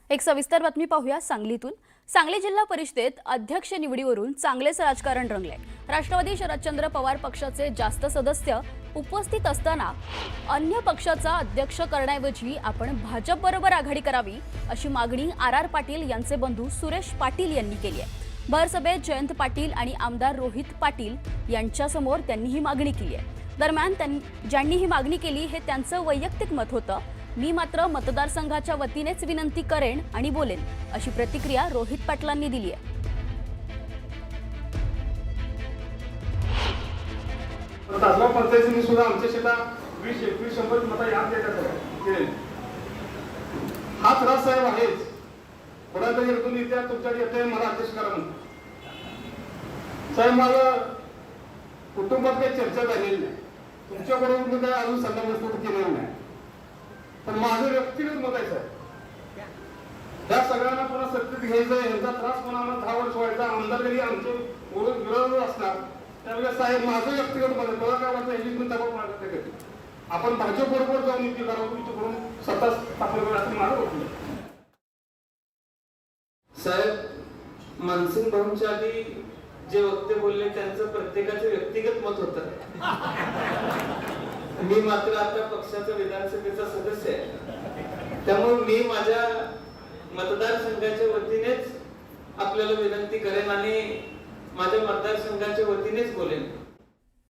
एक सविस्तर बातमी पाहूया सांगलीतून। सांगली जिल्हा परिषदेत अध्यक्ष निवडीवरून चांगलेच राजकारण रंगले। राष्ट्रवादी शरदचंद्र पवार पक्षाचे जास्त सदस्य उपस्थित असताना अन्य पक्षाचा अध्यक्ष करण्याऐवजी आपण भाजप बरोबर आघाडी करावी अशी मागणी आर पाटील यांचे बंधू सुरेश पाटील यांनी केली आहे। भरसभेत जयंत पाटील आणि आमदार रोहित पाटील यांच्यासमोर त्यांनी ही मागणी केली आहे। दरम्यान ज्यांनी ही मागणी केली हे त्यांचं वैयक्तिक मत होतं। मी मात्र मतदारसंघाच्या वतीनेच विनंती करेन आणि बोलेन अशी प्रतिक्रिया रोहित पाटलांनी दिली आहे। तासगाव पंचायतीने सुद्धा आमच्या शेतात 20-21 मता याद देतात। हा त्रास साहेब आहेच। कोणातरी इथून येत्या तुमच्याकडे येते मला अध्यक्ष करा म्हणून साहेब माझं कुटुंबात काही चर्चा झालेली नाही। तुमच्याबरोबर मी काय अजून संदर्भ केलेलं नाही, पण माझं व्यक्तिगत मत आहे साहेब, त्या सगळ्यांना पुन्हा सत्तेत घ्यायचं यांचा त्रास पुन्हा आम्हाला 10 वर्ष व्हायचा। आमदार जरी आमचे विरोध असणार त्यावेळेस साहेब माझं व्यक्तिगत मत आहे, मला काय वाटतं ह्याची तुम्ही दबाव मारत नाही कधी आपण भाजप बरोबर जाऊन युती करावं तुमच्याकडून सत्ता स्थापन करा असं माझं होतं साहेब। मानसिंग भाऊंच्या आधी जे वक्ते बोलले त्यांचं प्रत्येकाचं व्यक्तिगत मत होतं। मी मात्र आता पक्षाचा विधानसभेचा सदस्य आहे, त्यामुळे मी माझ्या मतदारसंघाच्या वतीनेच आपल्याला विनंती करेन आणि माझ्या मतदारसंघाच्या वतीनेच बोलेन।